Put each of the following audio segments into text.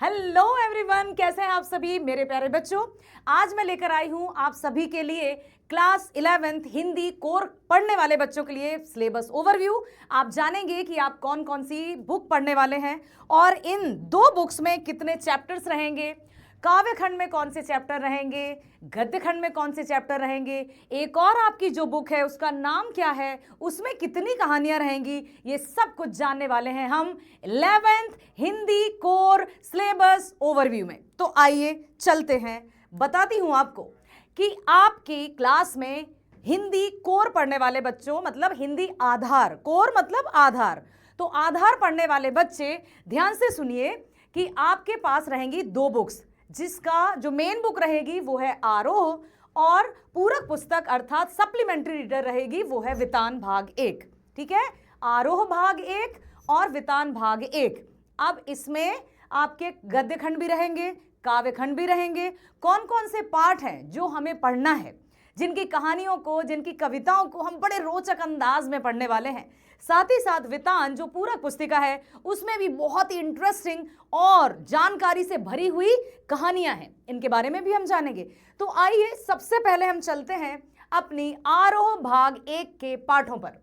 Hello everyone, कैसे हैं आप सभी मेरे प्यारे बच्चों। आज मैं लेकर आई हूं आप सभी के लिए क्लास 11th हिंदी कोर पढ़ने वाले बच्चों के लिए सिलेबस ओवरव्यू। आप जानेंगे कि आप कौन कौन सी बुक पढ़ने वाले हैं और इन दो बुक्स में कितने चैप्टर्स रहेंगे, काव्य खंड में कौन से चैप्टर रहेंगे, गद्य खंड में कौन से चैप्टर रहेंगे, एक और आपकी जो बुक है उसका नाम क्या है, उसमें कितनी कहानियां रहेंगी, ये सब कुछ जानने वाले हैं हम 11th Hindi core syllabus overview में। तो आइए चलते हैं, बताती हूं आपको कि आपकी क्लास में हिंदी कोर पढ़ने वाले बच्चों, मतलब हिंदी आधार, कोर मतलब आधार, तो आधार पढ़ने वाले बच्चे ध्यान से सुनिए कि आपके पास रहेंगी दो बुक्स, जिसका जो मेन बुक रहेगी वो है आरोह और पूरक पुस्तक अर्थात सप्लीमेंट्री रीडर रहेगी वो है वितान भाग 1। ठीक है, आरोह भाग 1 और वितान भाग 1। अब इसमें आपके गद्य खंड भी रहेंगे, काव्य खंड भी रहेंगे। कौन कौन से पाठ हैं जो हमें पढ़ना है, जिनकी कहानियों को, जिनकी कविताओं को हम बड़े रोचक अंदाज में पढ़ने वाले हैं। साथ ही साथ वितान जो पूरक पुस्तिका है उसमें भी बहुत ही इंटरेस्टिंग और जानकारी से भरी हुई कहानियां हैं, इनके बारे में भी हम जानेंगे। तो आइए सबसे पहले हम चलते हैं अपनी आरोह भाग 1 के पाठों पर।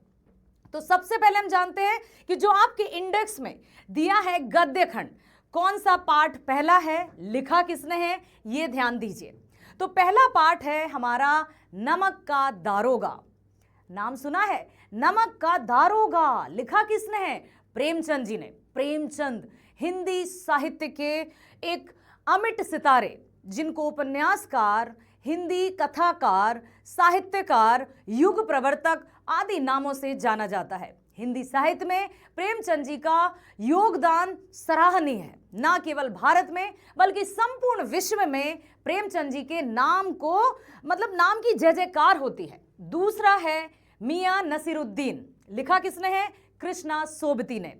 तो सबसे पहले हम जानते हैं कि जो आपके इंडेक्स में दिया है गद्य खंड, कौन सा पाठ पहला है, लिखा किसने है, ये ध्यान दीजिए। तो पहला पाठ है हमारा नमक का दारोगा। नाम सुना है, नमक का दारोगा, लिखा किसने है, प्रेमचंद जी ने। प्रेमचंद हिंदी साहित्य के एक अमिट सितारे, जिनको उपन्यासकार, हिंदी कथाकार, साहित्यकार, युग प्रवर्तक आदि नामों से जाना जाता है। हिंदी साहित्य में प्रेमचंद जी का योगदान सराहनीय है। ना केवल भारत में बल्कि संपूर्ण विश्व में प्रेमचंद जी के नाम को, मतलब नाम की जय जयकार होती है। दूसरा है मियां नसीरुद्दीन, लिखा किसने है, कृष्णा सोबती ने।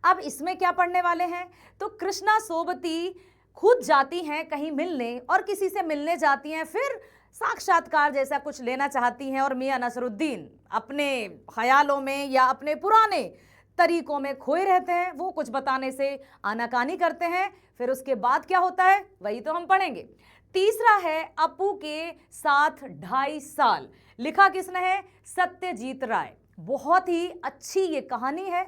अब इसमें क्या पढ़ने वाले हैं, तो कृष्णा सोबती खुद जाती हैं कहीं मिलने और किसी से मिलने जाती हैं, फिर साक्षात्कार जैसा कुछ लेना चाहती हैं और मियां नसीरुद्दीन अपने ख्यालों में या अपने पुराने तरीकों में खोए रहते हैं। वो कुछ बताने से आनाकानी करते हैं। फिर उसके बाद क्या होता है वही तो हम पढ़ेंगे। तीसरा है अपू के साथ 2.5 साल, लिखा किसने है, सत्यजीत राय। बहुत ही अच्छी ये कहानी है,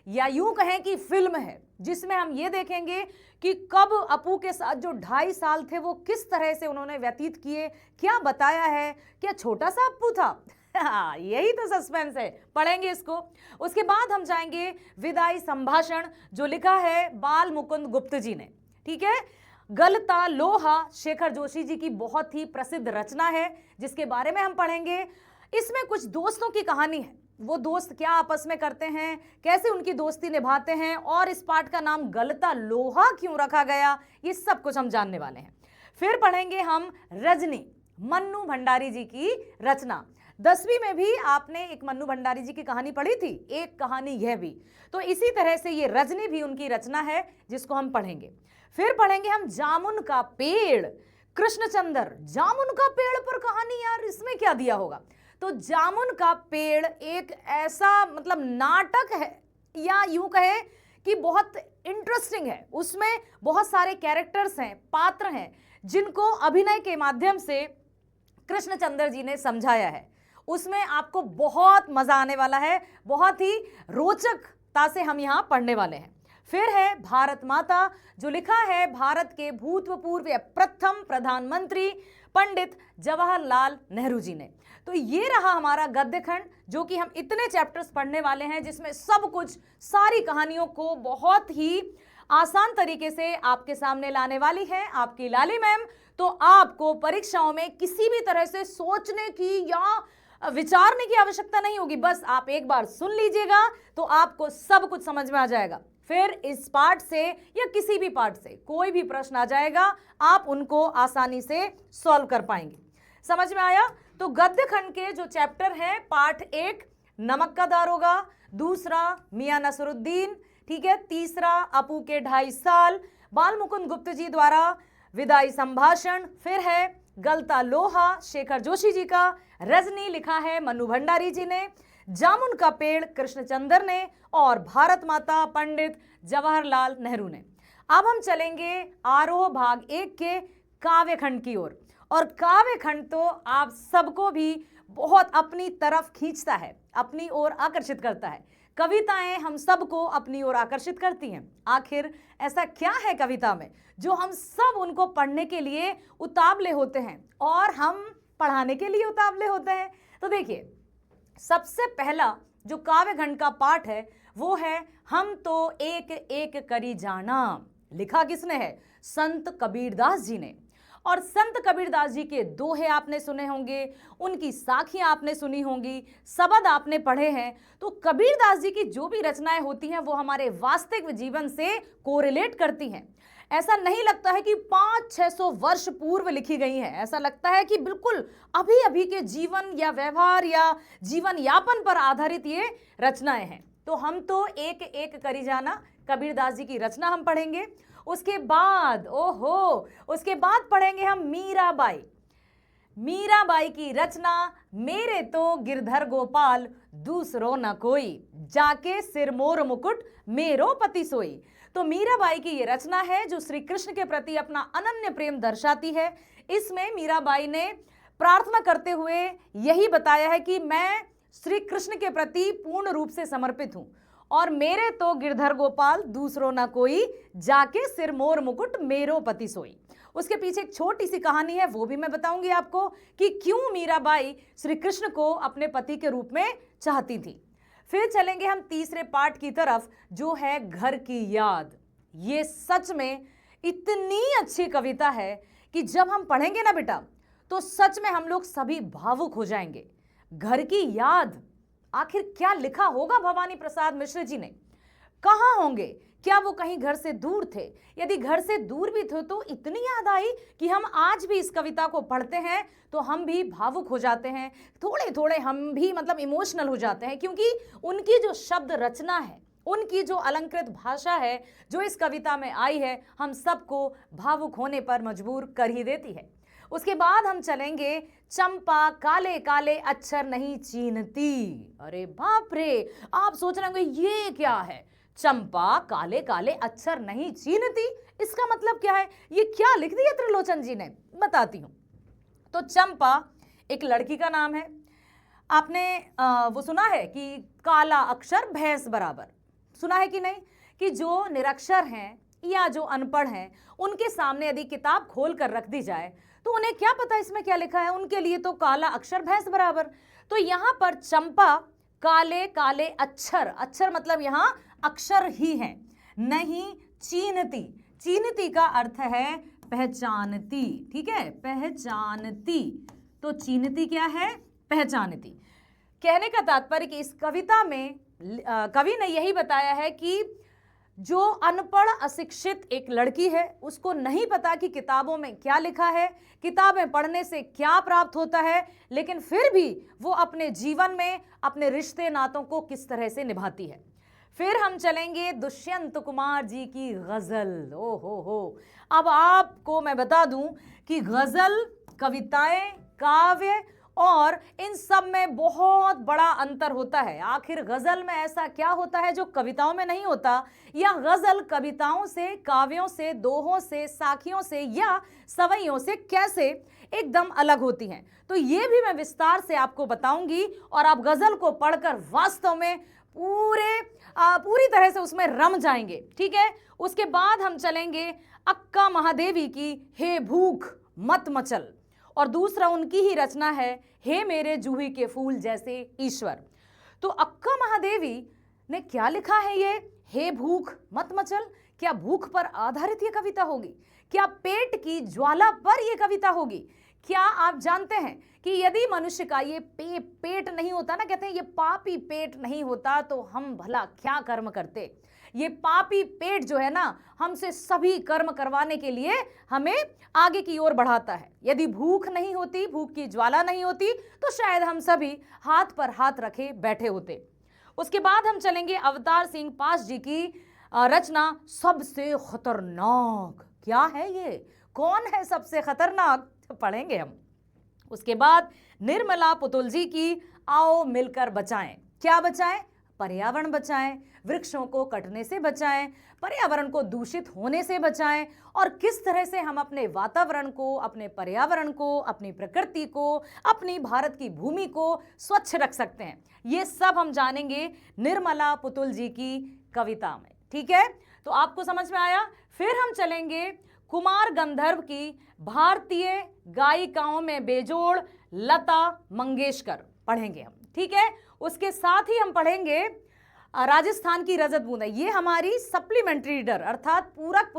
या यूं कहें कि फिल्म है, जिसमें हम ये देखेंगे कि कब अपू के साथ जो 2.5 साल थे वो किस तरह से उन्होंने व्यतीत किए, क्या बताया है, क्या छोटा सा अपू था। यही तो सस्पेंस है, पढ़ेंगे इसको। उसके बाद हम जाएंगे विदाई संभाषण, जो लिखा है बाल मुकुंद गुप्त जी ने। ठीक है, गलता लोहा शेखर जोशी जी की बहुत ही प्रसिद्ध रचना है, जिसके बारे में हम पढ़ेंगे। इसमें कुछ दोस्तों की कहानी है, वो दोस्त क्या आपस में करते हैं, कैसे उनकी दोस्ती निभाते हैं, और इस पाठ का नाम गलता लोहा क्यों रखा गया, ये सब कुछ हम जानने वाले हैं। फिर पढ़ेंगे हम रजनी, मन्नू भंडारी जी की रचना। 10वीं में भी आपने एक मन्नू भंडारी जी की कहानी पढ़ी थी, एक कहानी यह भी। तो इसी तरह से ये रजनी भी उनकी रचना है, जिसको हम पढ़ेंगे। फिर पढ़ेंगे हम जामुन का पेड़, कृष्णचंद्र। जामुन का पेड़ पर कहानी, यार इसमें क्या दिया होगा। तो जामुन का पेड़ एक ऐसा मतलब नाटक है, या यूं कहे कि बहुत इंटरेस्टिंग है। उसमें बहुत सारे कैरेक्टर्स हैं, पात्र हैं, जिनको अभिनय के माध्यम से कृष्णचंद्र जी ने समझाया है। उसमें आपको बहुत मजा आने वाला है, बहुत ही रोचकता से हम यहाँ पढ़ने वाले हैं। फिर है भारत माता, जो लिखा है भारत के भूतपूर्व प्रथम प्रधानमंत्री पंडित जवाहरलाल नेहरू जी ने। तो ये रहा हमारा गद्य खंड, जो कि हम इतने चैप्टर्स पढ़ने वाले हैं, जिसमें सब कुछ, सारी कहानियों को बहुत ही आसान तरीके से आपके सामने लाने वाली है आपकी लाली मैम। तो आपको परीक्षाओं में किसी भी तरह से सोचने की या विचारने की आवश्यकता नहीं होगी, बस आप एक बार सुन लीजिएगा तो आपको सब कुछ समझ में आ जाएगा। फिर इस पार्ट से या किसी भी पार्ट से कोई भी प्रश्न आ जाएगा, आप उनको आसानी से सॉल्व कर पाएंगे। समझ में आया। तो गद्य खंड के जो चैप्टर हैं, पार्ट 1 नमक का दारोगा, दूसरा मियां नसरुद्दीन, ठीक है, तीसरा अपू के 2.5 साल, बाल मुकुंद गुप्त जी द्वारा विदाई संभाषण, फिर है गलता लोहा शेखर जोशी जी का, रजनी लिखा है मन्नू भंडारी जी ने, जामुन का पेड़ कृष्णचंद्र ने, और भारत माता पंडित जवाहरलाल नेहरू ने। अब हम चलेंगे आरोह भाग 1 के काव्य खंड की ओर। और काव्य खंड तो आप सबको भी बहुत अपनी तरफ खींचता है, अपनी ओर आकर्षित करता है। कविताएं हम सबको अपनी ओर आकर्षित करती हैं। आखिर ऐसा क्या है कविता में जो हम सब उनको पढ़ने के लिए उतावले होते हैं और हम पढ़ाने के लिए उतावले होते हैं? तो देखिए, सबसे पहला जो काव्य खंड का पाठ है वो है हम तो एक एक करी जाना। लिखा किसने है? संत कबीरदास जी ने। और संत कबीरदास जी के दोहे आपने सुने होंगे, उनकी साखियां आपने सुनी होंगी, शब्द आपने पढ़े हैं। तो कबीरदास जी की जो भी रचनाएं होती हैं वो हमारे वास्तविक जीवन से कोरिलेट करती हैं। ऐसा नहीं लगता है कि 500-600 वर्ष पूर्व लिखी गई हैं। ऐसा लगता है कि बिल्कुल अभी अभी के जीवन या व्यवहार या जीवन यापन पर आधारित ये रचनाएं हैं। तो हम तो एक एक करी जाना, कबीरदास जी की रचना हम पढ़ेंगे। उसके बाद उसके बाद पढ़ेंगे हम मीराबाई। मीराबाई की रचना मेरे तो गिरधर गोपाल दूसरो न कोई, जाके सिरमोर मुकुट मेरो पति सोई। तो मीराबाई की ये रचना है जो श्री कृष्ण के प्रति अपना अनन्य प्रेम दर्शाती है। इसमें मीराबाई ने प्रार्थना करते हुए यही बताया है कि मैं श्री कृष्ण के प्रति पूर्ण रूप से समर्पित हूं और मेरे तो गिरधर गोपाल दूसरो ना कोई, जाके सिरमोर मुकुट मेरो पति सोई। उसके पीछे एक छोटी सी कहानी है, वो भी मैं बताऊंगी आपको कि क्यों मीराबाई श्री कृष्ण को अपने पति के रूप में चाहती थी। फिर चलेंगे हम तीसरे पार्ट की तरफ जो है घर की याद। ये सच में इतनी अच्छी कविता है कि जब हम पढ़ेंगे ना बेटा तो सच में हम लोग सभी भावुक हो जाएंगे। घर की याद, आखिर क्या लिखा होगा भवानी प्रसाद मिश्र जी ने? कहाँ होंगे? क्या वो कहीं घर से दूर थे? यदि घर से दूर भी थे तो इतनी याद आई कि हम आज भी इस कविता को पढ़ते हैं तो हम भी भावुक हो जाते हैं, थोड़े थोड़े हम भी मतलब इमोशनल हो जाते हैं, क्योंकि उनकी जो शब्द रचना है, उनकी जो अलंकृत भाषा है जो इस कविता में आई है, हम सबको भावुक होने पर मजबूर कर ही देती है। उसके बाद हम चलेंगे चंपा काले काले अक्षर नहीं चीनती। अरे बाप रे, आप सोच रहे होंगे ये क्या है? चंपा काले काले अक्षर नहीं चीनती, इसका मतलब क्या है? ये क्या लिख दिया त्रिलोचन जी ने? बताती हूं। तो चंपा एक लड़की का नाम है। आपने वो सुना है कि काला अक्षर भैंस बराबर, सुना है कि नहीं? कि जो निरक्षर हैं या जो अनपढ़ हैं उनके सामने यदि किताब खोल कर रख दी जाए तो उन्हें क्या पता इसमें क्या लिखा है? उनके लिए तो काला अक्षर भैंस बराबर। तो यहां पर चंपा काले काले अक्षर, अक्षर मतलब यहां अक्षर ही है, नहीं चीनती। चीनती का अर्थ है पहचानती, ठीक है, पहचानती। तो चीनती क्या है? पहचानती। कहने का तात्पर्य कि इस कविता में कवि ने यही बताया है कि जो अनपढ़ अशिक्षित एक लड़की है उसको नहीं पता कि किताबों में क्या लिखा है, किताबें पढ़ने से क्या प्राप्त होता है, लेकिन फिर भी वो अपने जीवन में अपने रिश्ते नातों को किस तरह से निभाती है। फिर हम चलेंगे दुष्यंत कुमार जी की गजल। ओ हो, अब आपको मैं बता दूं कि गजल, कविताएं, काव्य और इन सब में बहुत बड़ा अंतर होता है। आखिर गजल में ऐसा क्या होता है जो कविताओं में नहीं होता, या गजल कविताओं से, काव्यों से, दोहों से, साखियों से या सवैयों से कैसे एकदम अलग होती हैं? तो ये भी मैं विस्तार से आपको बताऊंगी और आप गजल को पढ़कर वास्तव में पूरी तरह से उसमें रम जाएंगे, ठीक है। उसके बाद हम चलेंगे अक्का महादेवी की हे भूख मत मचल, और दूसरा उनकी ही रचना है हे मेरे जूही के फूल जैसे ईश्वर। तो अक्का महादेवी ने क्या लिखा है? ये हे भूख मत मचल, क्या भूख पर आधारित ये कविता होगी? क्या पेट की ज्वाला पर ये कविता होगी? क्या आप जानते हैं कि यदि मनुष्य का ये पेट नहीं होता ना, कहते हैं ये पापी पेट नहीं होता तो हम भला क्या कर्म करते। ये पापी पेट जो है ना, हमसे सभी कर्म करवाने के लिए हमें आगे की ओर बढ़ाता है। यदि भूख नहीं होती, भूख की ज्वाला नहीं होती, तो शायद हम सभी हाथ पर हाथ रखे बैठे होते। उसके बाद हम चलेंगे अवतार सिंह पास जी की रचना सबसे खतरनाक। क्या है ये? कौन है सबसे खतरनाक? तो पढ़ेंगे हम। उसके बाद निर्मला पुतुल जी की आओ मिलकर बचाएं। क्या बचाएं? पर्यावरण बचाएं, वृक्षों को कटने से बचाएं, पर्यावरण को दूषित होने से बचाएं और किस तरह से हम अपने वातावरण को, अपने पर्यावरण को, अपनी प्रकृति को, अपनी भारत की भूमि को स्वच्छ रख सकते हैं। ये सब हम जानेंगे निर्मला पुतुल जी की कविता में। ठीक है, तो आपको समझ में आया। फिर हम चलेंगे कुमार गंधर्व की भारतीय गायिकाओं में बेजोड़ लता मंगेशकर पढ़ेंगे हम। ठीक है, उसके साथ ही हम पढ़ेंगे राजस्थान की रजत बूंदें। ये हमारी सप्लीमेंट्री रीडर अर्थात पूरक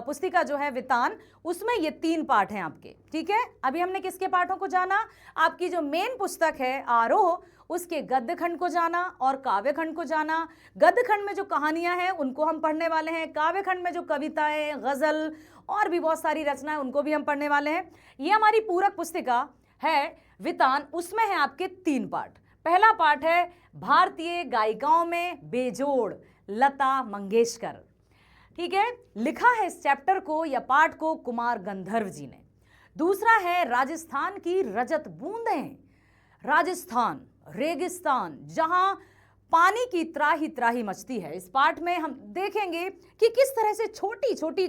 पुस्तिका जो है वितान, उसमें ये 3 पाठ हैं आपके। ठीक है, अभी हमने किसके पाठों को जाना? आपकी जो मेन पुस्तक है आरोह, उसके गद्य खंड को जाना और काव्य खंड को जाना। गद्य खंड में जो कहानियां हैं उनको हम पढ़ने वाले हैं, काव्य खंड में जो कविताएं, गजल और भी बहुत सारी रचनाएं उनको भी हम पढ़ने वाले हैं। ये हमारी पूरक पुस्तिका है वितान, उसमें है आपके 3 पाठ। पहला पाठ है भारतीय गायिकाओं में बेजोड़ लता मंगेशकर। ठीक है, लिखा है इस चैप्टर को या पाठ को कुमार गंधर्व जी ने। दूसरा है राजस्थान की रजत बूंदें। राजस्थान रेगिस्तान जहां पानी की त्राही त्राही मचती है। इस पाठ में हम देखेंगे कि किस तरह से छोटी छोटी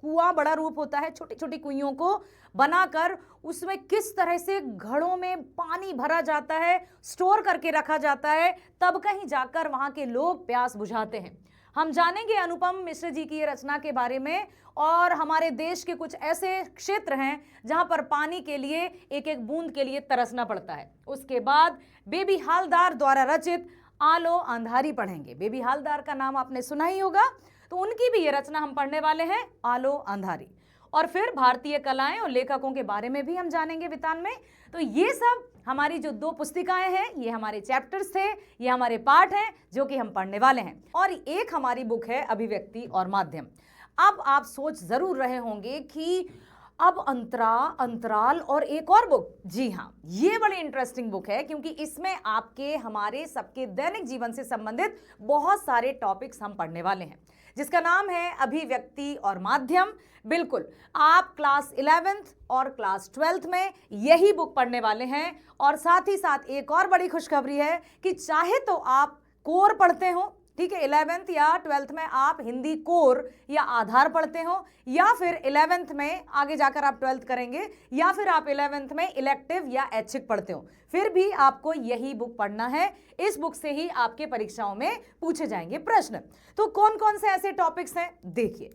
कुआं बड़ा रूप होता है, छोटी छोटी कुइयों को बनाकर उसमें किस तरह से घड़ों में पानी भरा जाता है, स्टोर करके रखा जाता है, तब कहीं जाकर वहां के लोग प्यास बुझाते हैं। हम जानेंगे अनुपम मिश्र जी की ये रचना के बारे में और हमारे देश के कुछ ऐसे क्षेत्र हैं जहां पर पानी के लिए एक एक बूंद के लिए तरसना पड़ता है। उसके बाद बेबी हालदार द्वारा रचित आलो अंधारी पढ़ेंगे। बेबी हालदार का नाम आपने सुना ही होगा, तो उनकी भी ये रचना हम पढ़ने वाले हैं, आलो अंधारी। और फिर भारतीय कलाएं और लेखकों के बारे में भी हम जानेंगे वितान में। तो ये सब हमारी जो 2 पुस्तिकाएं हैं, ये हमारे चैप्टर्स थे, ये हमारे पाठ हैं जो कि हम पढ़ने वाले हैं। और एक हमारी बुक है अभिव्यक्ति और माध्यम। अब आप सोच जरूर रहे होंगे कि अब अंतराल और एक और बुक। जी हाँ, ये बड़ी इंटरेस्टिंग बुक है क्योंकि इसमें आपके हमारे सबके दैनिक जीवन से संबंधित बहुत सारे टॉपिक्स हम पढ़ने वाले हैं, जिसका नाम है अभिव्यक्ति और माध्यम। बिल्कुल, आप क्लास 11th और क्लास 12th में यही बुक पढ़ने वाले हैं। और साथ ही साथ एक और बड़ी खुशखबरी है कि चाहे तो आप कोर पढ़ते हो, ठीक है, 11th या 12th में आप हिंदी कोर या आधार पढ़ते हो, या फिर 11th में आगे जाकर आप 12th करेंगे, या फिर आप 11th में इलेक्टिव या ऐच्छिक पढ़ते हो, फिर भी आपको यही बुक पढ़ना है। इस बुक से ही आपके परीक्षाओं में पूछे जाएंगे प्रश्न। तो कौन कौन से ऐसे टॉपिक्स हैं देखिए।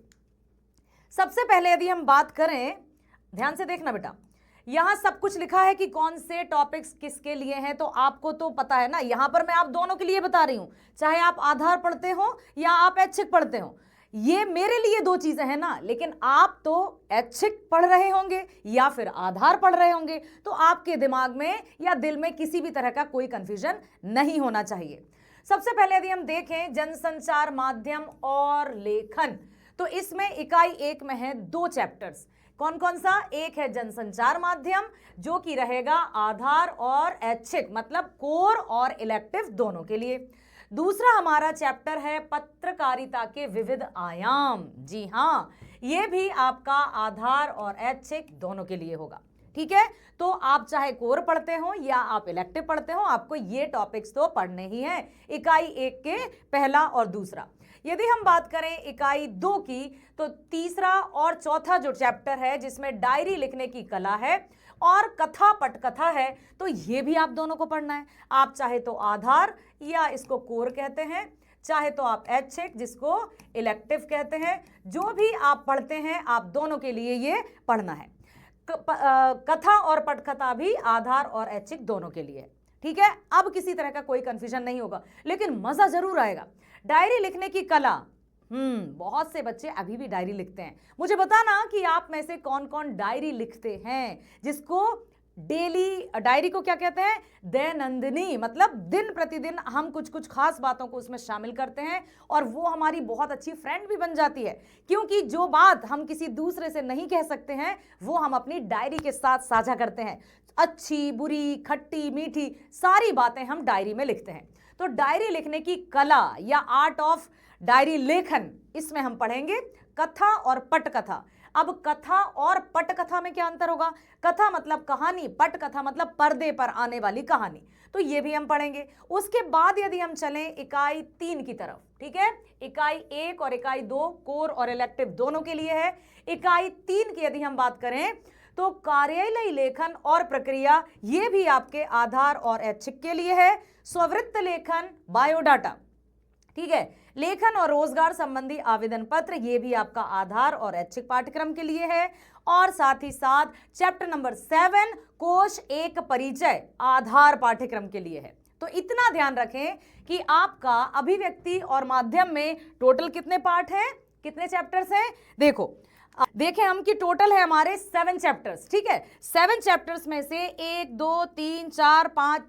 सबसे पहले यदि हम बात करें, ध्यान से देखना बेटा, यहां सब कुछ लिखा है कि कौन से टॉपिक्स किसके लिए हैं, तो आपको तो पता है ना। यहां पर मैं आप दोनों के लिए बता रही हूं, चाहे आप आधार पढ़ते हो या आप ऐच्छिक पढ़ते हो, ये मेरे लिए 2 चीजें हैं ना। लेकिन आप तो ऐच्छिक पढ़ रहे होंगे या फिर आधार पढ़ रहे होंगे, तो आपके दिमाग में या दिल में किसी भी तरह का कोई कंफ्यूजन नहीं होना चाहिए। सबसे पहले यदि हम देखें जनसंचार माध्यम और लेखन, तो इसमें इकाई 1 में है 2 चैप्टर्स। कौन कौन सा? एक है जनसंचार माध्यम जो कि रहेगा आधार और ऐच्छिक, मतलब कोर और इलेक्टिव दोनों के लिए। दूसरा हमारा चैप्टर है पत्रकारिता के विविध आयाम। जी हाँ, ये भी आपका आधार और ऐच्छिक दोनों के लिए होगा। ठीक है, तो आप चाहे कोर पढ़ते हो या आप इलेक्टिव पढ़ते हो, आपको ये टॉपिक्स तो पढ़ने ही हैं, इकाई 1 के पहला और दूसरा। यदि हम बात करें इकाई 2 की, तो तीसरा और चौथा जो चैप्टर है जिसमें डायरी लिखने की कला है और कथा पटकथा है, तो ये भी आप दोनों को पढ़ना है। आप चाहे तो आधार या इसको कोर कहते हैं, चाहे तो आप ऐच्छिक जिसको इलेक्टिव कहते हैं, जो भी आप पढ़ते हैं आप दोनों के लिए ये पढ़ना है। कथा और पटकथा भी आधार और ऐच्छिक दोनों के लिए। ठीक है, अब किसी तरह का कोई कंफ्यूजन नहीं होगा, लेकिन मजा जरूर आएगा। डायरी लिखने की कला, बहुत से बच्चे अभी भी डायरी लिखते हैं। मुझे बताना कि आप में से कौन कौन डायरी लिखते हैं, जिसको डेली डायरी को क्या कहते हैं? दैनंदिनी, मतलब दिन प्रतिदिन हम कुछ कुछ खास बातों को उसमें शामिल करते हैं और वो हमारी बहुत अच्छी फ्रेंड भी बन जाती है, क्योंकि जो बात हम किसी दूसरे से नहीं कह सकते हैं वो हम अपनी डायरी के साथ साझा करते हैं। अच्छी बुरी खट्टी मीठी सारी बातें हम डायरी में लिखते हैं। तो डायरी लिखने की कला या आर्ट ऑफ डायरी लेखन, इसमें हम पढ़ेंगे कथा और पटकथा। अब कथा और पटकथा में क्या अंतर होगा? कथा मतलब कहानी, पटकथा मतलब पर्दे पर आने वाली कहानी, तो ये भी हम पढ़ेंगे। उसके बाद यदि हम चलें इकाई 3 की तरफ, ठीक है, इकाई 1 और इकाई 2 कोर और इलेक्टिव दोनों के लिए है। इकाई 3 की यदि हम बात करें तो कार्यालय लेखन और प्रक्रिया, ये भी आपके आधार और ऐच्छिक के लिए है। स्ववृत्त लेखन, बायोडाटा, ठीक है, लेखन और रोजगार संबंधी आवेदन पत्र, ये भी आपका आधार और ऐच्छिक पाठ्यक्रम के लिए है। और साथ ही साथ चैप्टर नंबर 7 कोश 1 परिचय आधार पाठ्यक्रम के लिए है। तो इतना ध्यान रखें कि आपका अभिव्यक्ति और माध्यम में टोटल कितने पार्ट हैं, कितने चैप्टर्स हैं? देखो देखें हम कि टोटल है हमारे 7 चैप्टर्स, ठीक है। 7 चैप्टर्स में से 1 2 3 4 5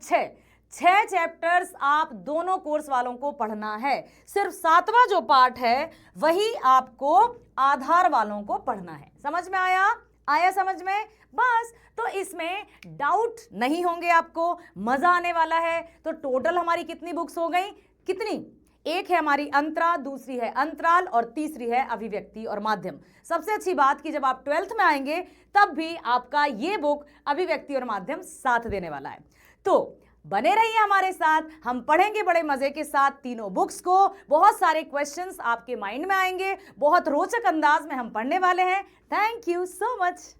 6 चैप्टर्स आप दोनों कोर्स वालों को पढ़ना है। सिर्फ 7वां जो पार्ट है वही आपको आधार वालों को पढ़ना है। समझ में आया? आया समझ में? बस, तो इसमें डाउट नहीं होंगे आपको, मजा आने वाला है। तो टोटल हमारी कितनी बुक्स हो गई? कितनी? एक है हमारी अंतरा, दूसरी है अंतराल और तीसरी है अभिव्यक्ति और माध्यम। सबसे अच्छी बात कि जब आप 12th में आएंगे तब भी आपका ये बुक अभिव्यक्ति और माध्यम साथ देने वाला है। तो बने रहिए हमारे साथ, हम पढ़ेंगे बड़े मजे के साथ तीनों बुक्स को। बहुत सारे क्वेश्चंस आपके माइंड में आएंगे, बहुत रोचक अंदाज में हम पढ़ने वाले हैं। Thank you so much.